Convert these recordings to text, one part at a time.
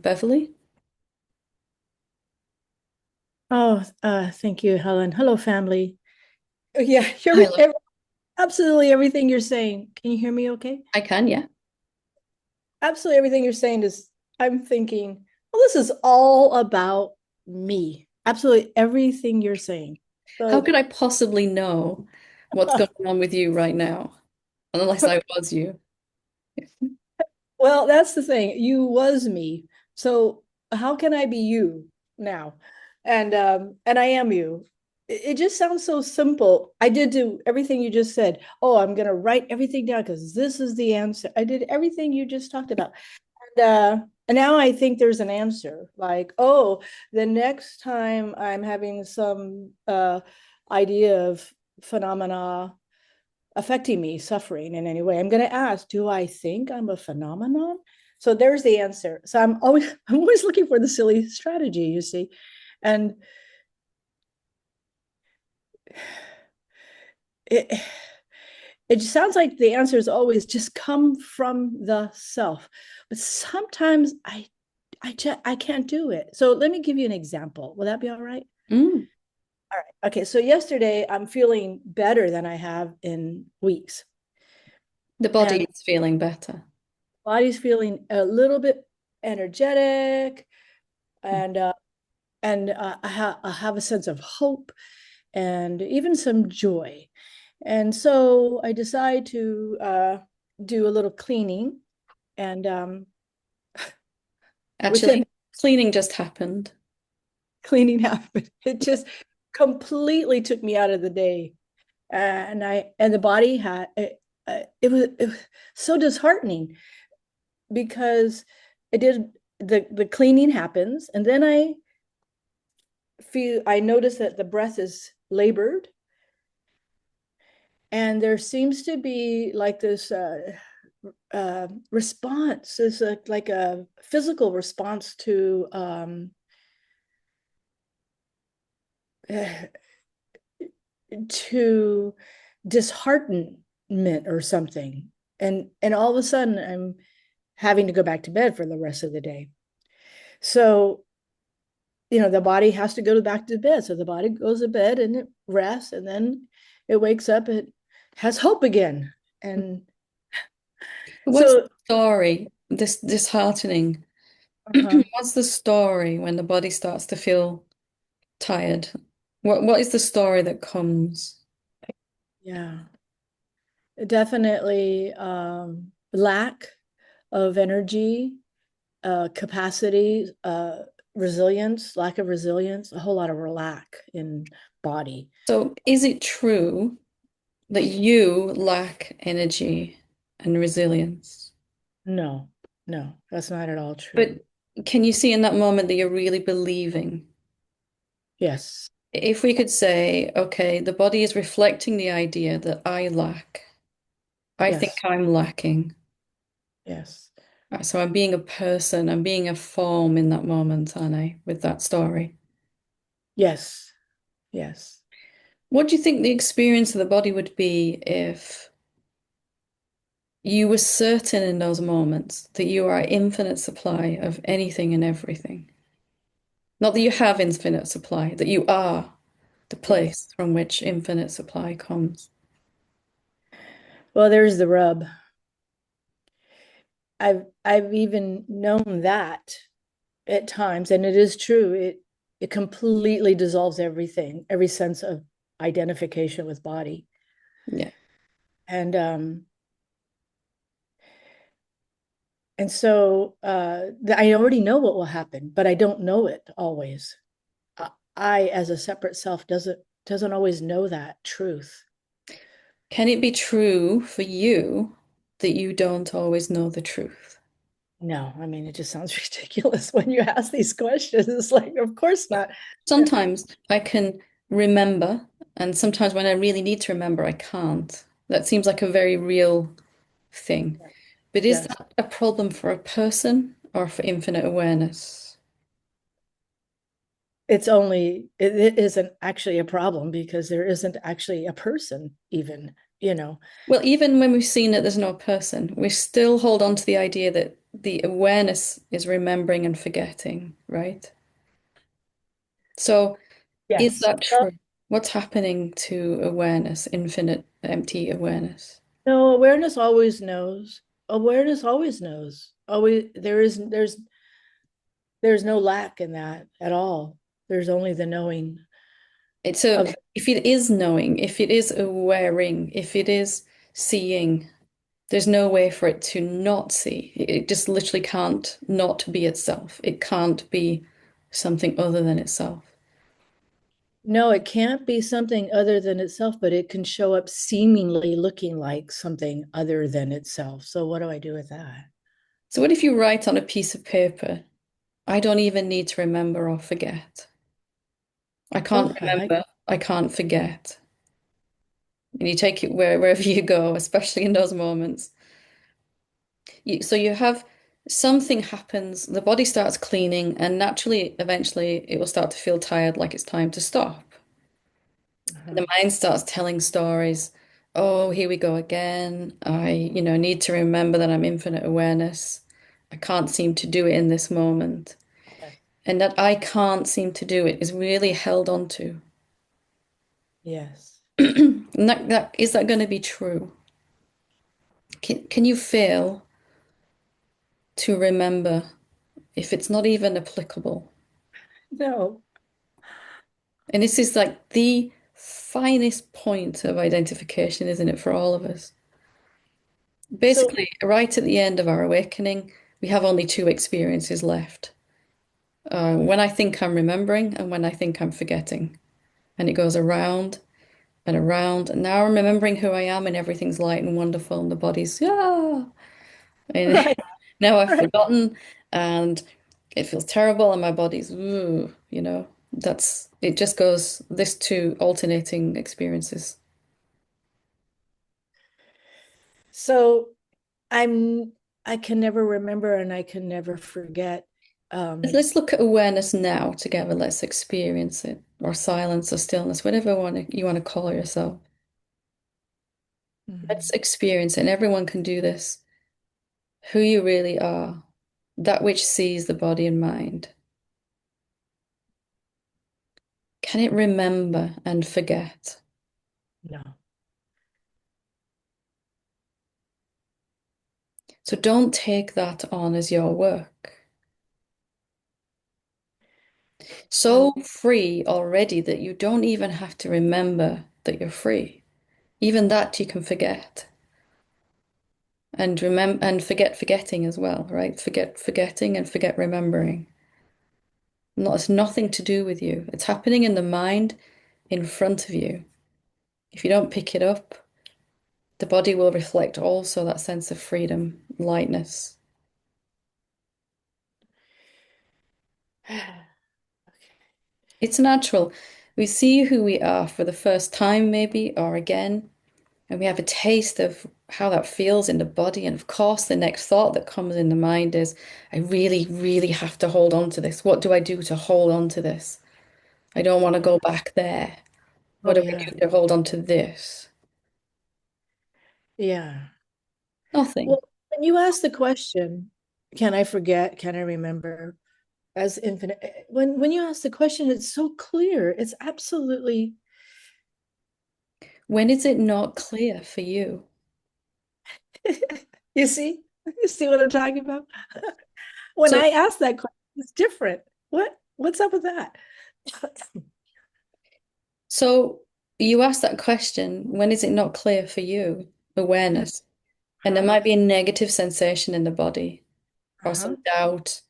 Beverly. Oh, thank you, Helen. Hello, family. Yeah, Hi, love. absolutely everything you're saying. Can you hear me okay? I can, yeah. Absolutely everything you're saying is, I'm thinking, well, this is all about me. Absolutely everything you're saying. How So, could I possibly know what's going on with you right now? Unless I was you. well, that's the thing. You was me. So how can I be you now? And I am you. It just sounds so simple. I did do everything you just said. Oh, I'm gonna write everything down because this is the answer. I did everything you just talked about. And now I think there's an answer. Like, oh, the next time I'm having some idea of phenomena affecting me, suffering in any way, I'm going to ask, do I think I'm a phenomenon? So there's the answer. So I'm always looking for the silly strategy, you see. And it it sounds like the answer is always just come from the self. But sometimes I can't do it. So let me give you an example. Will that be all right? Mm, All right. Okay. So yesterday I'm feeling better than I have in weeks. the body And is feeling better. body's feeling a little bit energetic, and I have a sense of hope and even some joy. And so I decide to do a little cleaning, and within Actually, cleaning just happened. cleaning happened, it just completely took me out of the day, and the body had it was so disheartening because it did the cleaning happens, and then I notice that the breath is labored, and there seems to be like this response is like a physical response uh, to disheartenment or something, and all of a sudden I'm having to go back to bed for the rest of the day. So the body has to go back to bed, so the body goes to bed and it rests, and then it wakes up, it has hope again. And What's the so story? This disheartening. uh-huh. What's the story when the body starts to feel tired? What is the story that comes? Yeah, definitely lack of energy, capacity, resilience, lack of resilience, a whole lot of lack in body. So, is it true that you lack energy and resilience? No, no, that's not at all true. But can you see in that moment that you're really believing? Yes, If we could say, okay, the body is reflecting the idea that I lack. I think yes, I'm lacking. yes, So I'm being a person, I'm being a form in that moment, aren't I, with that story? yes, yes. What do you think the experience of the body would be if you were certain in those moments that you are infinite supply of anything and everything? Not that you have infinite supply, that you are the Yes. place from which infinite supply comes. Well, there's the rub. I've even known that at times, and it is true. It completely dissolves everything, every sense of identification with body. Yeah. And so I already know what will happen, but I don't know it always. I, as a separate self, doesn't always know that truth. Can it be true for you that you don't always know the truth? No, I mean, it just sounds ridiculous when you ask these questions. It's like, of course not. Sometimes I can remember, and sometimes when I really need to remember, I can't. That seems like a very real thing. But is Yes. that a problem for a person or for infinite awareness? It isn't actually a problem because there isn't actually a person even. you know. Well, even when we've seen that there's no person, we still hold on to the idea that the awareness is remembering and forgetting, right? So, is Yes. that true? What's happening to awareness, infinite empty awareness? No, awareness always knows. Awareness always knows. Always there's no lack in that at all. There's only the knowing It's a, of if it is knowing, if it is awareing, if it is seeing, there's no way for it to not see. It just literally can't not be itself. It can't be something other than itself. no, it can't be something other than itself, but it can show up seemingly looking like something other than itself. So what do I do with that? So, what if you write on a piece of paper, I don't even need to remember or forget? I can't Oh, I like remember, I can't forget. And you take it wherever you go, especially in those moments. So you have something happens, the body starts cleaning, and naturally, eventually, it will start to feel tired, like it's time to stop. And uh-huh. the mind starts telling stories. Oh, here we go again. I need to remember that I'm infinite awareness. I can't seem to do it in this moment. Yes. And that I can't seem to do it is really held on to. Yes. And is that going to be true? Can you fail to remember if it's not even applicable? No. And this is like the finest point of identification, isn't it, for all of us? So Basically, right at the end of our awakening, we have only two experiences left. When I think I'm remembering and when I think I'm forgetting. And it goes around and around. And now I'm remembering who I am and everything's light and wonderful and the body's, yeah. And right, now I've right. forgotten and it feels terrible and my body's, ooh. It just goes, this two alternating experiences. So I can never remember and I can never forget. Let's look at awareness now together. Let's experience it, or silence, or stillness, whatever you want to call yourself. Let's Mhm. experience it, and everyone can do this. Who you really are, that which sees the body and mind. Can it remember and forget? No. So don't take that on as your work. So So free already that you don't even have to remember that you're free. Even that you can forget. And remember and forget forgetting as well, right? Forget forgetting and forget remembering. It's nothing to do with you. It's happening in the mind in front of you. If you don't pick it up, the body will reflect also that sense of freedom, lightness. okay. It's natural. We see who we are for the first time, maybe, or again, and we have a taste of how that feels in the body. And of course, the next thought that comes in the mind is, I really, really have to hold on to this. What do I do to hold on to this? I don't want to go back there. What Oh do I yeah. do to hold on to this? Yeah. Nothing. Well, when you ask the question, can I forget? Can I remember? As infinite, when you ask the question, it's so clear. It's absolutely. When is it not clear for you? You see? You see what I'm talking about? When So, I ask that question, it's different. What's up with that? so you ask that question, when is it not clear for you? Awareness. And there Uh-huh. might be a negative sensation in the body, or Uh-huh. some doubt,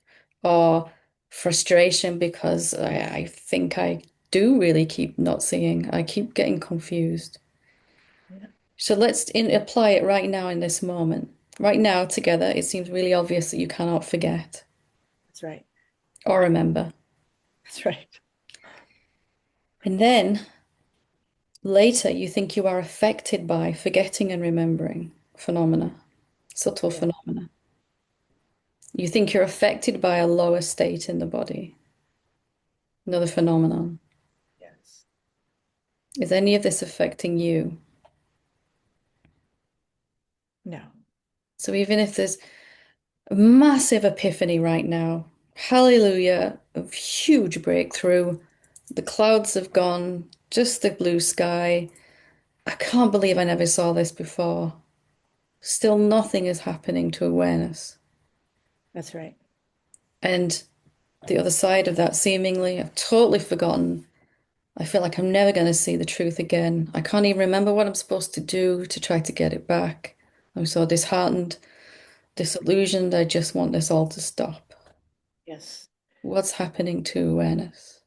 or frustration because I think I do really keep not seeing. I keep getting confused. Yeah, So apply it right now in this moment. Right now, together, it seems really obvious that you cannot forget that's right. or remember. That's right. And then later, you think you are affected by forgetting and remembering phenomena, subtle Yeah. phenomena. You think you're affected by a lower state in the body, another phenomenon. Yes. Is any of this affecting you? No. So even if there's a massive epiphany right now, hallelujah, a huge breakthrough, the clouds have gone, just the blue sky. I can't believe I never saw this before. Still nothing is happening to awareness. That's right. And the other side of that, seemingly, I've totally forgotten. I feel like I'm never going to see the truth again. I can't even remember what I'm supposed to do to try to get it back. I'm so disheartened, disillusioned. I just want this all to stop. Yes. What's happening to awareness?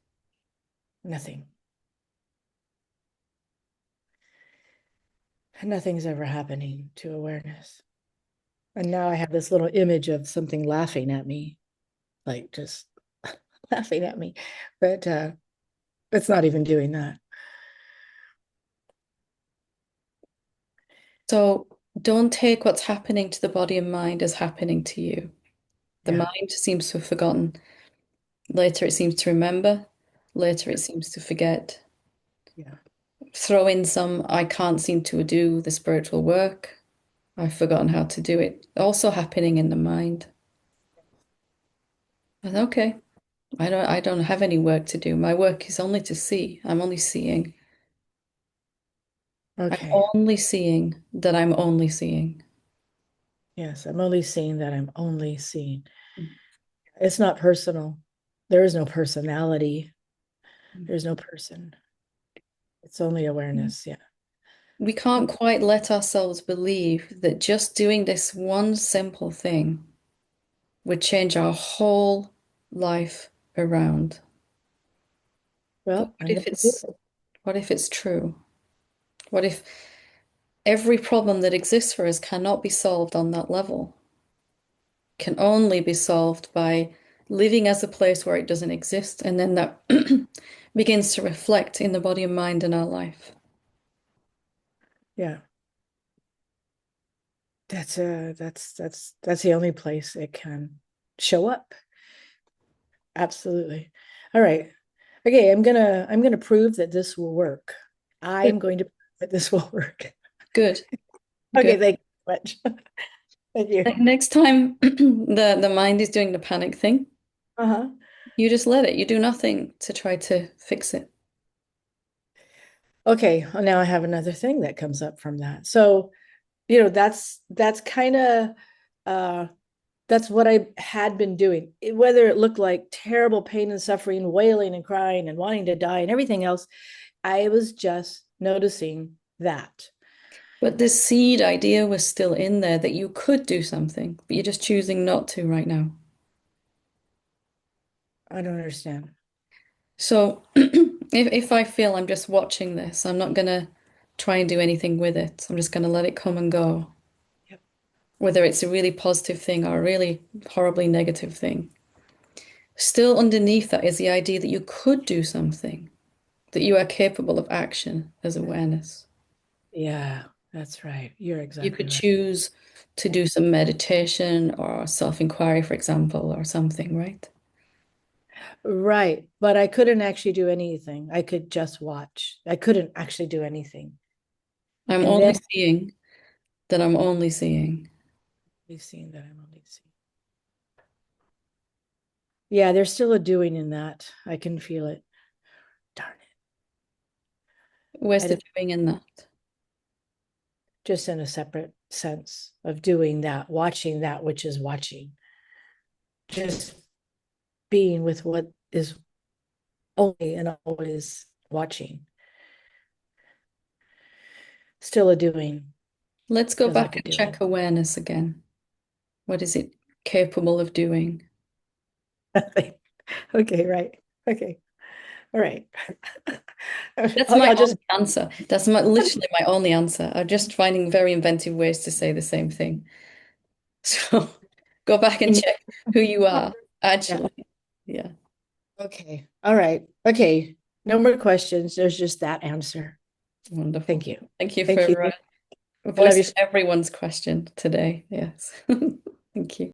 Nothing. Nothing's ever happening to awareness. And now I have this little image of something laughing at me, like just laughing at me. But it's not even doing that. So don't take what's happening to the body and mind as happening to you. The Yeah. mind seems to have forgotten. Later it seems to remember. Later it seems to forget. Yeah. Throw in some, I can't seem to do the spiritual work. I've forgotten how to do it. Also happening in the mind. And okay, I don't have any work to do. My work is only to see. I'm only seeing. I'm Okay. only seeing that I'm only seeing. Yes. I'm only seeing that I'm only seeing. It's not personal. There is no personality. There's no person. It's only awareness. Yeah. We can't quite let ourselves believe that just doing this one simple thing would change our whole life around. But Well, I'm going to do it. what if it's true? What if every problem that exists for us cannot be solved on that level? Can only be solved by living as a place where it doesn't exist, and then that begins to reflect in the body and mind in our life. Yeah. That's the only place it can show up. Absolutely. All right. Okay, I'm gonna prove that this will work. Good, I'm going to prove that this will work. good, good. Okay, thank you so much. Thank you. Next time the mind is doing the panic thing, Uh-huh. you just let it. You do nothing to try to fix it. Okay, well, now I have another thing that comes up from that. So, that's kind of uh that's what I had been doing. Whether it looked like terrible pain and suffering, wailing and crying and wanting to die and everything else, I was just noticing that. But this seed idea was still in there that you could do something, but you're just choosing not to right now. I don't understand. So if I feel I'm just watching this, I'm not gonna try and do anything with it. I'm just gonna let it come and go, Yep. whether it's a really positive thing or a really horribly negative thing. Still underneath that is the idea that you could do something, that you are capable of action as awareness. Yeah, that's right. You're You exactly could right. choose to do some meditation or self-inquiry, for example, or something, right? Right. But I couldn't actually do anything. I could just watch. I couldn't actually do anything. I'm And only then seeing that I'm only seeing. we've seen that I'm only seeing. Yeah, there's still a doing in that. I can feel it. Darn it. Where's And the it's doing in that? just in a separate sense of doing that, watching that which is watching. Just being with what is only and always watching. Still a doing. Let's go Feels back like a and doing. check awareness again. What is it capable of doing? Okay, right. Okay. All right. That's my I'll just only answer. That's literally my only answer. I'm just finding very inventive ways to say the same thing. So go back and check who you are, yeah. actually. Yeah, Okay. All right. Okay. No more questions. There's just that answer. wonderful. Thank you. Thank you Thank you. for I love voicing you. everyone's question today. Yes. Thank you.